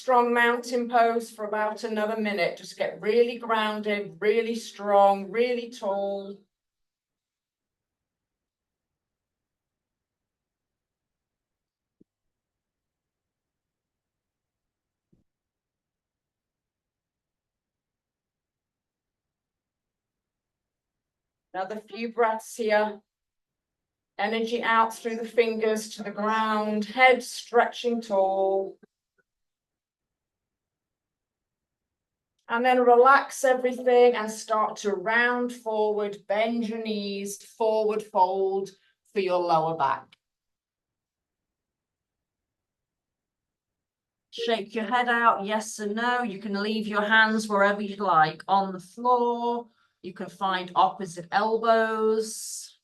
strong mountain pose for about another minute. Just get really grounded, really strong, really tall. Another few breaths here. Energy out through the fingers to the ground, head stretching tall. And then relax everything and start to round forward, bend your knees, forward fold for your lower back. Shake your head out, yes and no. You can leave your hands wherever you like, on the floor. You can find opposite elbows.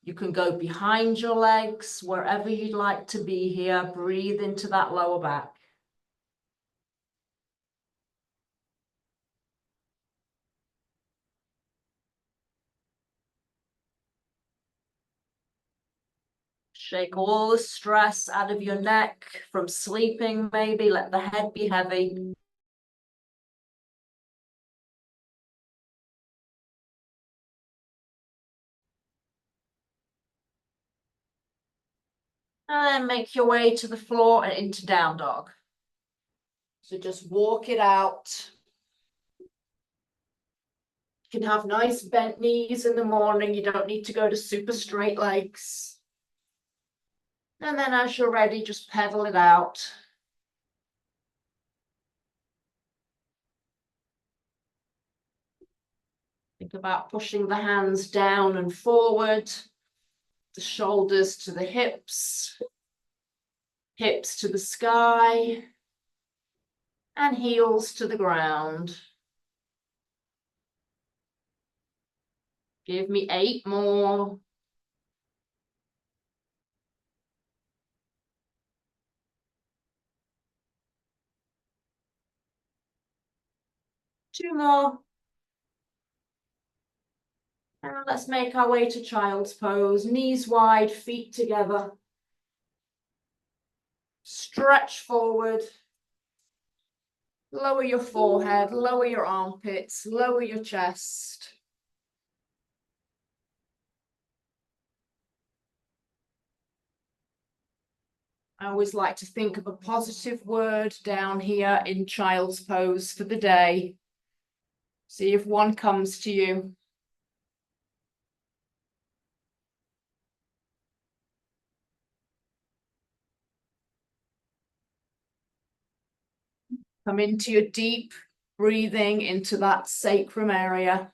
You can go behind your legs, wherever you'd like to be here. Breathe into that lower back. Shake all the stress out of your neck from sleeping, maybe. Let the head be heavy. And then make your way to the floor and into down dog. So just walk it out. You can have nice bent knees in the morning. You don't need to go to super straight legs. And then as you're ready, just pedal it out. Think about pushing the hands down and forward, the shoulders to the hips, hips to the sky, and heels to the ground. Give me 8 more. Two more. And let's make our way to child's pose. Knees wide, feet together. Stretch forward. Lower your forehead, lower your armpits, lower your chest. I always like to think of a positive word down here in child's pose for the day. See if one comes to you. Come into your deep breathing into that sacrum area.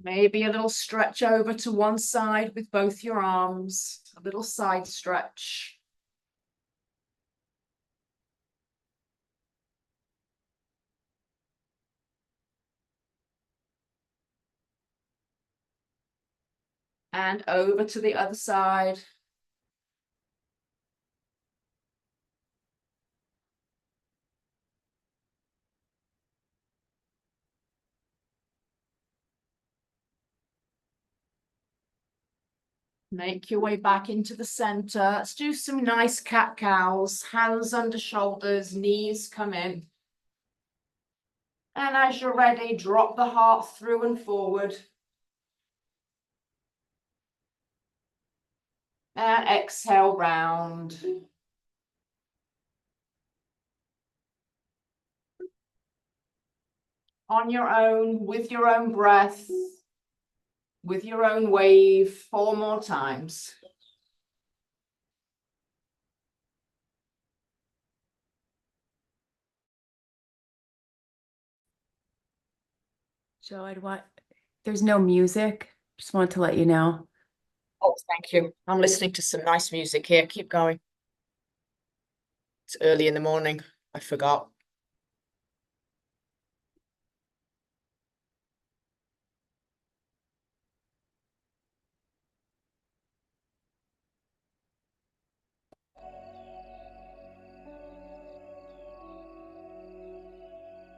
Maybe a little stretch over to one side with both your arms, a little side stretch. And over to the other side. Make your way back into the center. Let's do some nice cat-cows, hands under shoulders, knees come in. And as you're ready, drop the heart through and forward. And exhale, round. On your own, with your own breath, with your own wave, 4 more times. So there's no music. Just wanted to let you know. Oh, thank you. I'm listening to some nice music here. Keep going. It's early in the morning. I forgot.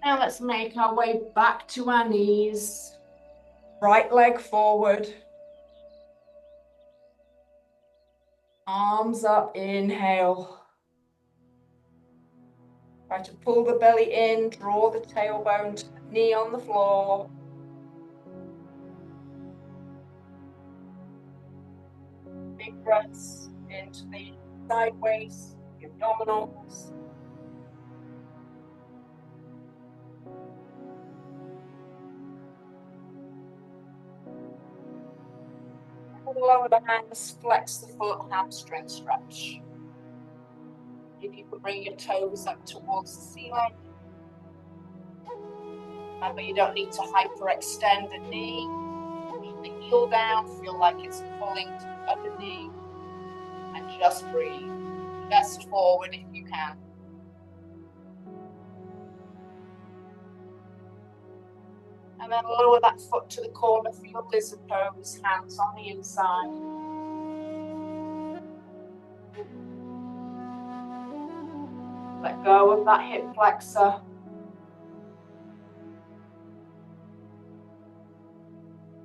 Now let's make our way back to our knees. Right leg forward. Arms up, inhale. Try to pull the belly in, draw the tailbone to the knee on the floor. Big breaths into the sideways, the abdominals. Lower the hands, flex the foot, hamstring stretch. If you could bring your toes up towards the ceiling. Remember, you don't need to hyperextend the knee. Keep the heel down, feel like it's pulling to the other knee. And just breathe. Chest forward if you can. And then lower that foot to the corner for your lizard pose, hands on the inside. Let go of that hip flexor.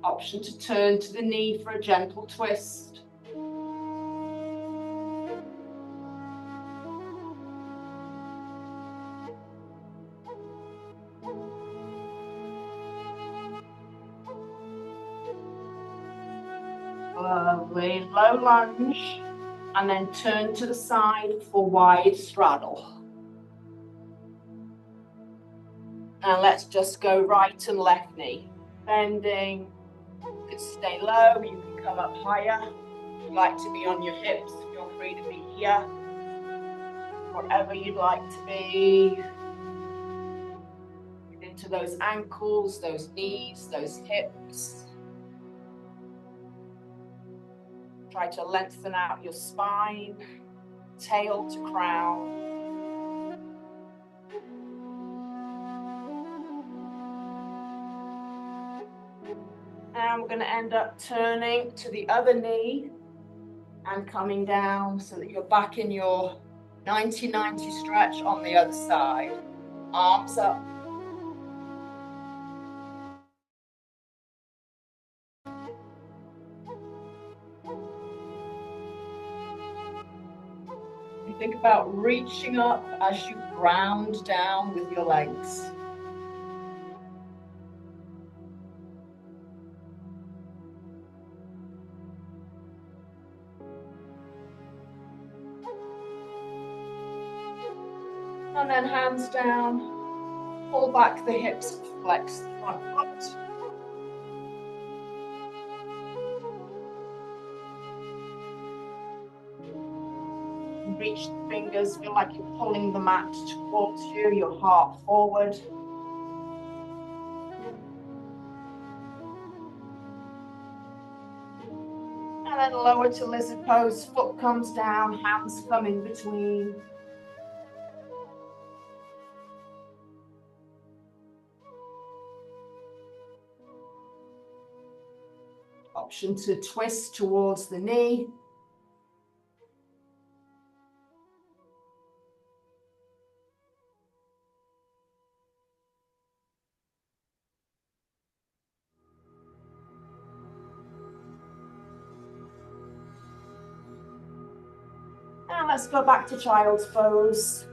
Option to turn to the knee for a gentle twist. Lovely, low lunge, and then turn to the side for wide straddle. And let's just go right and left knee. Bending, you can stay low, you can come up higher. If you'd like to be on your hips, feel free to be here. Whatever you'd like to be. Get into those ankles, those knees, those hips. Try to lengthen out your spine, tail to crown. And we're going to end up turning to the other knee and coming down so that you're back in your 90-90 stretch on the other side. Arms up. You think about reaching up as you ground down with your legs. And then hands down, pull back the hips, flex the front foot. Reach the fingers, feel like you're pulling the mat towards you, your heart forward. And then lower to lizard pose, foot comes down, hands come in between. Option to twist towards the knee. And let's go back to child's pose.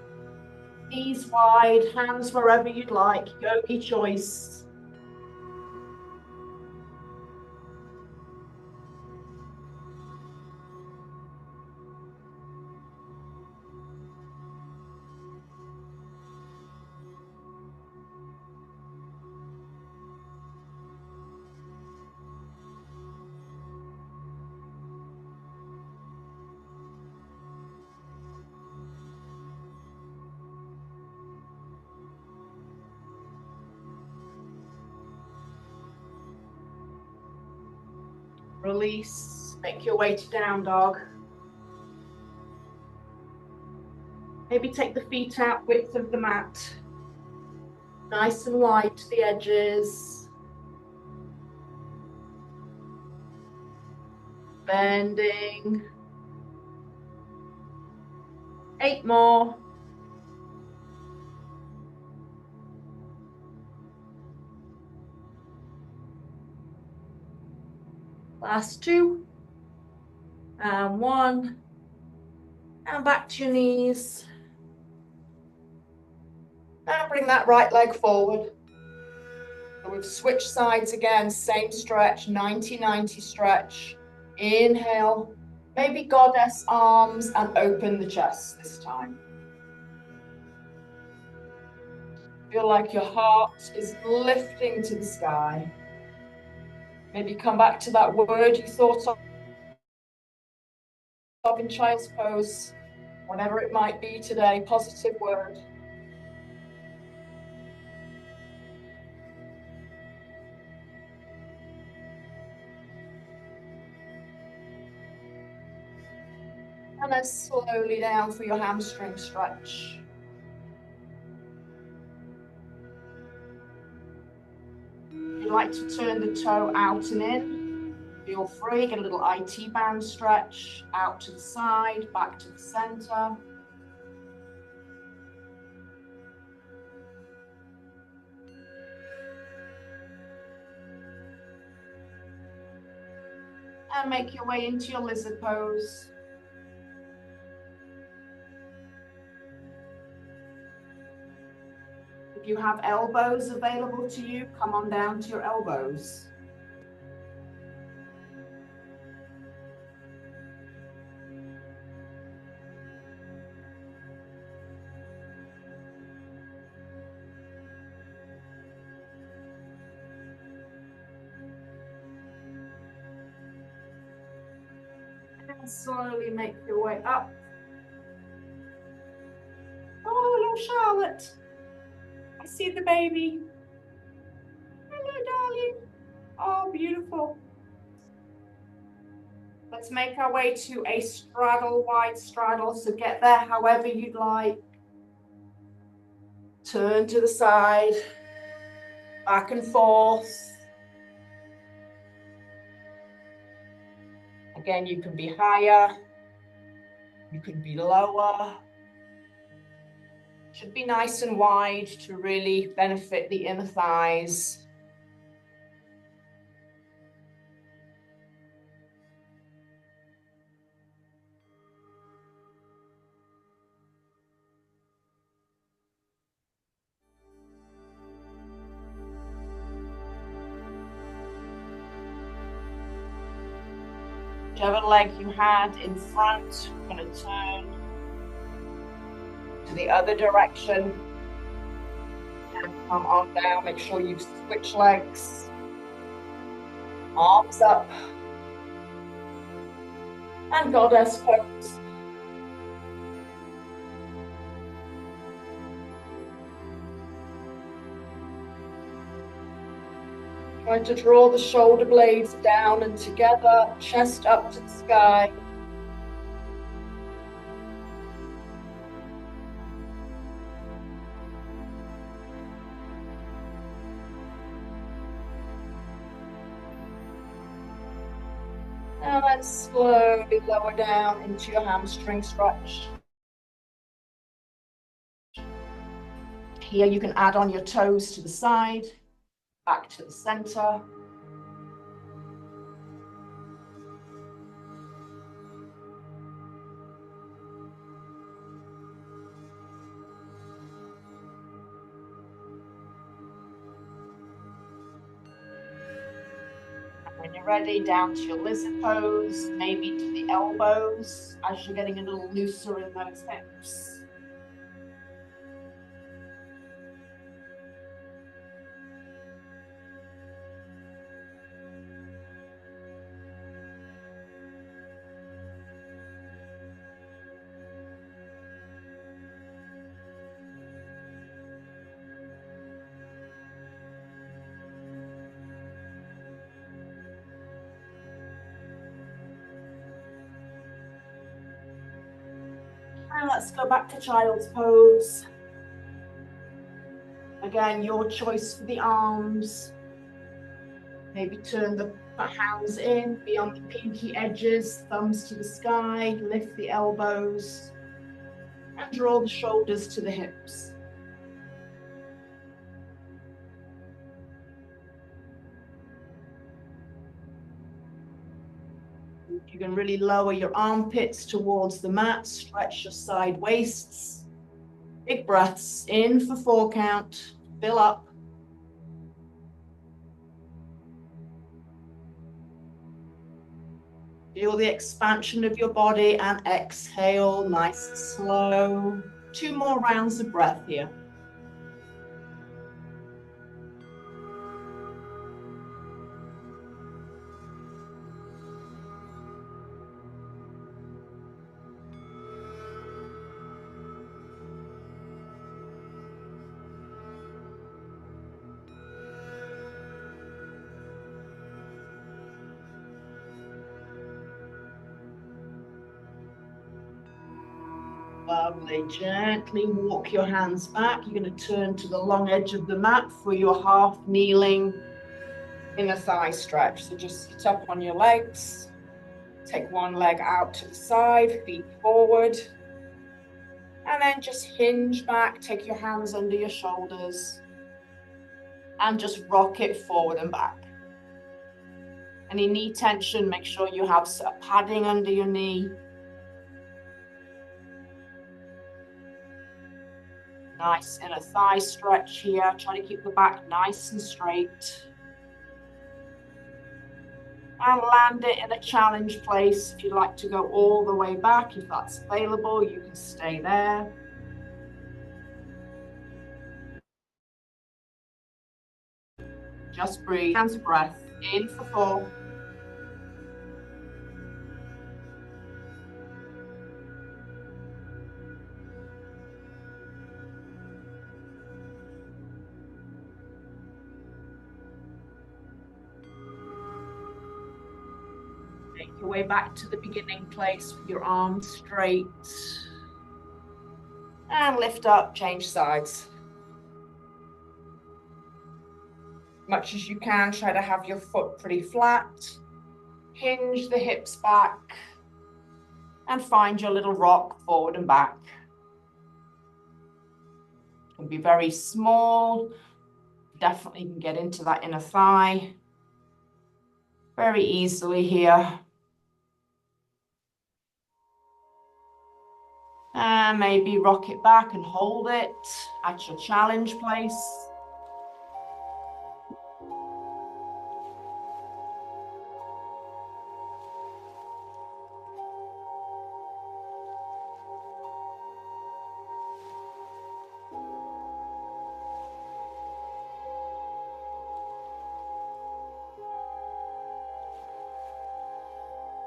Knees wide, hands wherever you'd like, yogi choice. Release, make your way to down dog. Maybe take the feet out width of the mat. Nice and wide to the edges. Bending. 8 more. Last two. And one. And back to your knees. And bring that right leg forward. So we've switched sides again, same stretch, 90-90 stretch. Inhale, maybe goddess arms, and open the chest this time. Feel like your heart is lifting to the sky. Maybe come back to that word you thought of in child's pose, whatever it might be today, positive word. And then slowly down for your hamstring stretch. If you'd like to turn the toe out and in, feel free. Get a little IT band stretch out to the side, back to the center. And make your way into your lizard pose. If you have elbows available to you, come on down to your elbows. And slowly make your way up. Oh, little Charlotte. I see the baby. Hello, darling. Oh, beautiful. Let's make our way to a straddle, wide straddle. So get there however you'd like. Turn to the side, back and forth. Again, you can be higher, you can be lower. Should be nice and wide to really benefit the inner thighs. Whichever leg you had in front, you're going to turn to the other direction and come on down. Make sure you switch legs, arms up, and goddess pose. Try to draw the shoulder blades down and together, chest up to the sky. Now let's slowly lower down into your hamstring stretch. Here you can add on your toes to the side, back to the center. When you're ready, down to your lizard pose, maybe to the elbows as you're getting a little looser in those hips. And let's go back to child's pose. Again, your choice for the arms. Maybe turn the hands in beyond the pinky edges, thumbs to the sky, lift the elbows, and draw the shoulders to the hips. You can really lower your armpits towards the mat, stretch your side waists. Big breaths in for 4 count, fill up. Feel the expansion of your body and exhale, nice and slow. 2 more rounds of breath here. Lovely. Gently walk your hands back. You're going to turn to the long edge of the mat for your half kneeling inner thigh stretch. So just sit up on your legs. Take one leg out to the side, feet forward. And then just hinge back. Take your hands under your shoulders. And just rock it forward and back. Any knee tension, make sure you have a padding under your knee. Nice inner thigh stretch here. Try to keep the back nice and straight. And land it in a challenge place. If you'd like to go all the way back, if that's available, you can stay there. Just breathe. Hands of breath. In for 4. Make your way back to the beginning place with your arms straight. And lift up, change sides. Much as you can, try to have your foot pretty flat. Hinge the hips back. And find your little rock forward and back. It can be very small. Definitely can get into that inner thigh very easily here. And maybe rock it back and hold it at your challenge place.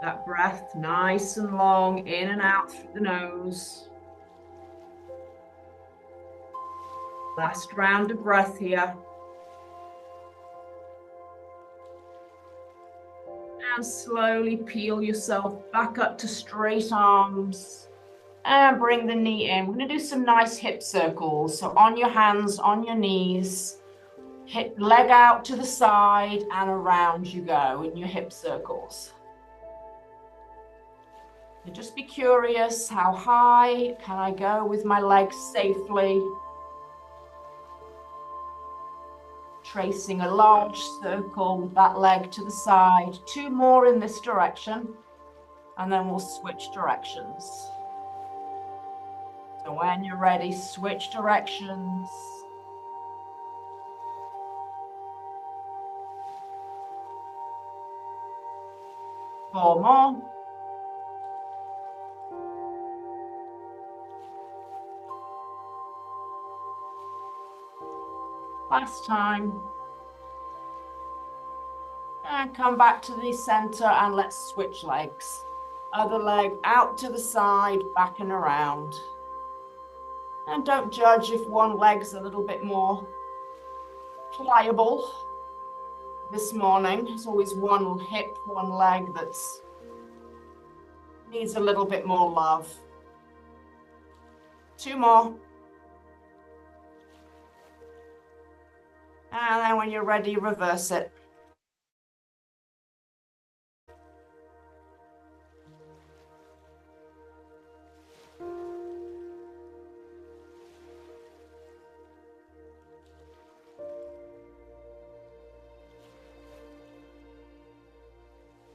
That breath nice and long, in and out through the nose. Last round of breath here. And slowly peel yourself back up to straight arms. And bring the knee in. We're going to do some nice hip circles. So on your hands, on your knees. Hip leg out to the side and around you go in your hip circles. And just be curious, how high can I go with my legs safely? Tracing a large circle with that leg to the side. 2 more in this direction, and then we'll switch directions. So when you're ready, switch directions. Four more. Last time. And come back to the center and let's switch legs. Other leg out to the side, back and around. And don't judge if one leg's a little bit more pliable this morning. There's always one hip, one leg that's needs a little bit more love. 2 more. And then when you're ready, reverse it.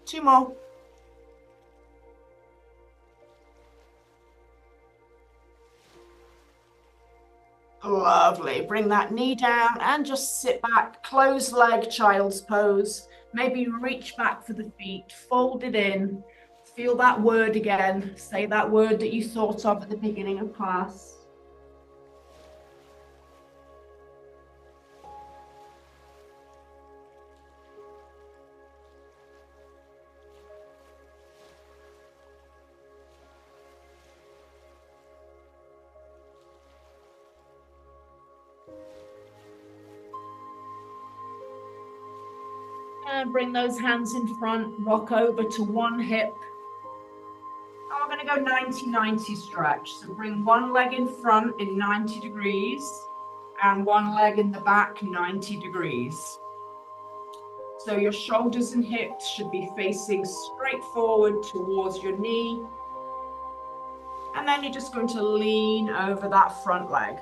Two more. Lovely. Bring that knee down and just sit back, closed leg, child's pose. Maybe reach back for the feet, fold it in. Feel that word again. Say that word that you thought of at the beginning of class. And bring those hands in front, rock over to one hip. And we're going to go 90-90 stretch. So bring one leg in front in 90 degrees and one leg in the back 90 degrees. So your shoulders and hips should be facing straight forward towards your knee. And then you're just going to lean over that front leg.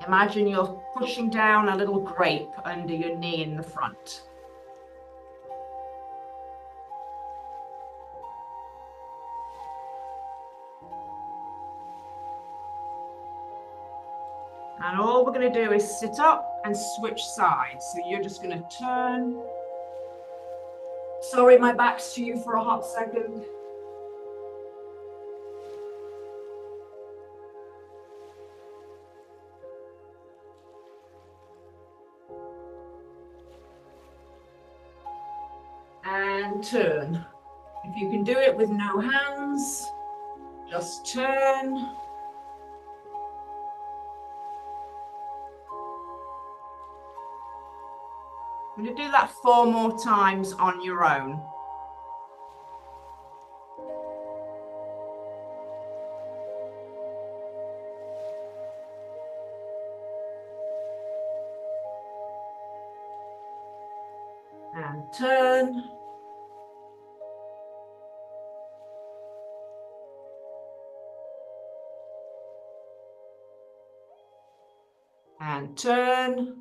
Imagine you're pushing down a little grape under your knee in the front. And all we're going to do is sit up and switch sides. So you're just going to turn. Sorry, my back's to you for a hot second. And turn. If you can do it with no hands, just turn. I'm going to do that 4 more times on your own. And turn. And turn.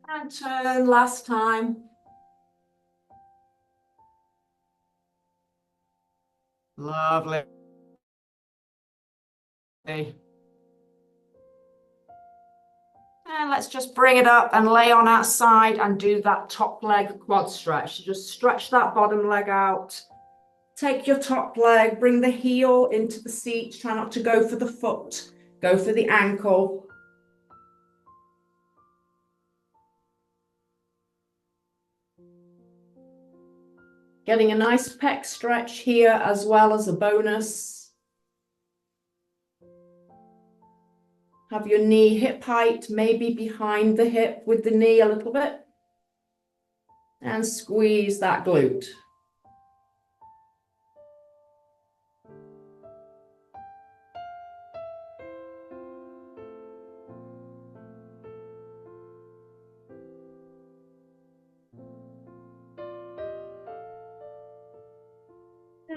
And turn last time. Lovely. And let's just bring it up and lay on our side and do that top leg quad stretch. So just stretch that bottom leg out. Take your top leg, bring the heel into the seat. Try not to go for the foot, go for the ankle. Getting a nice pec stretch here as well as a bonus. Have your knee hip height, maybe behind the hip with the knee a little bit. And squeeze that glute.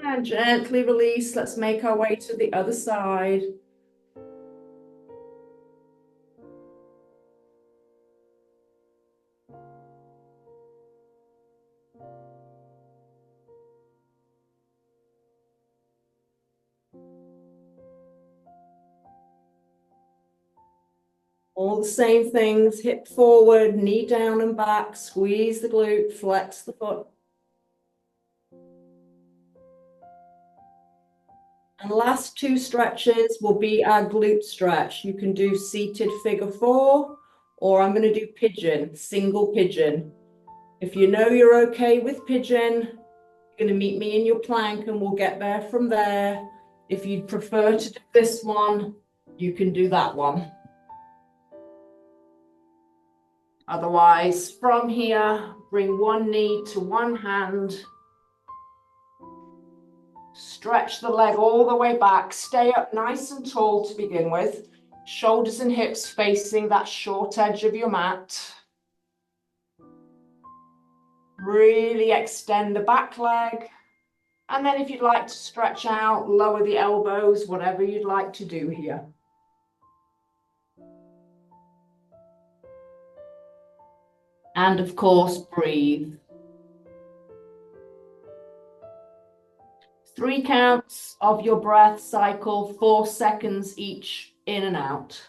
And gently release. Let's make our way to the other side. All the same things, hip forward, knee down and back, squeeze the glute, flex the foot. And last 2 stretches will be our glute stretch. You can do seated figure 4, or I'm going to do pigeon, single pigeon. If you know you're okay with pigeon, you're going to meet me in your plank and we'll get there from there. If you'd prefer to do this one, you can do that one. Otherwise, from here, bring one knee to one hand. Stretch the leg all the way back. Stay up nice and tall to begin with. Shoulders and hips facing that short edge of your mat. Really extend the back leg. And then if you'd like to stretch out, lower the elbows, whatever you'd like to do here. And of course, breathe. 3 counts of your breath cycle, 4 seconds each in and out.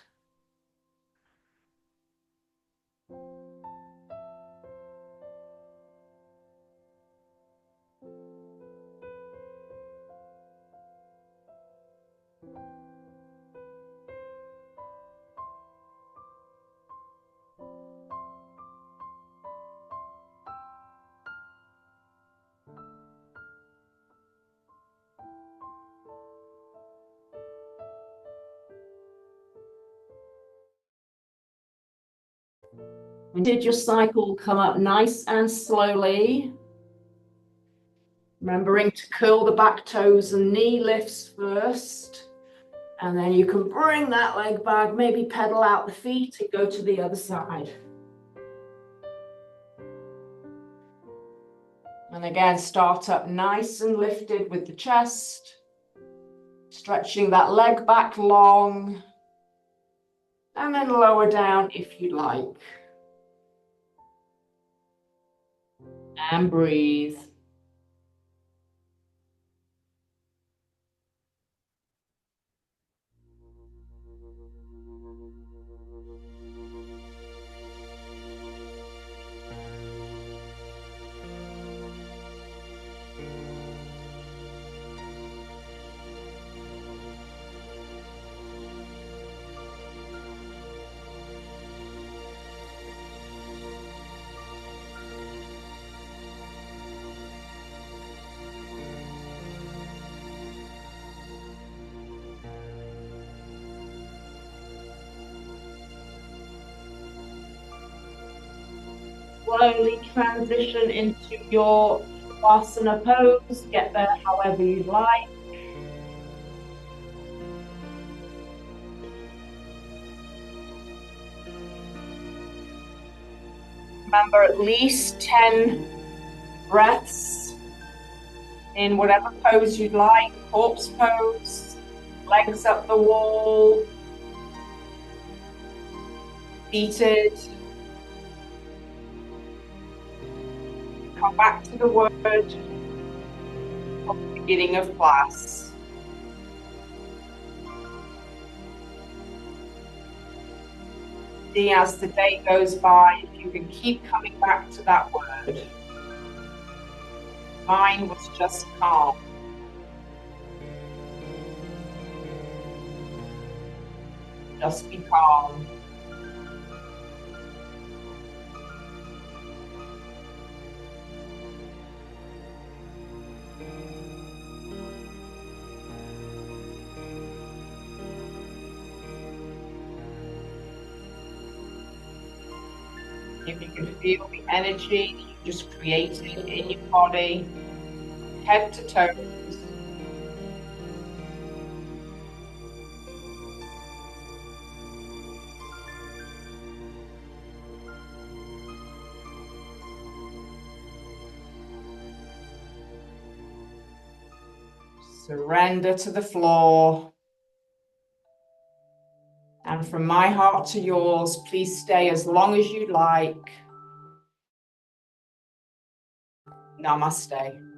Did your cycle come up nice and slowly? Remembering to curl the back toes and knee lifts first. And then you can bring that leg back, maybe pedal out the feet and go to the other side. And again, start up nice and lifted with the chest. Stretching that leg back long. And then lower down if you like. And breathe. Slowly transition into your Shavasana pose. Get there however you like. Remember at least 10 breaths in whatever pose you'd like. Corpse pose, legs up the wall, seated. Come back to the word at the beginning of class. See, as the day goes by, if you can keep coming back to that word. Mine was just calm. Just be calm. If you can feel the energy that you just created in your body, head to toes. Surrender to the floor. And from my heart to yours, please stay as long as you'd like. Namaste.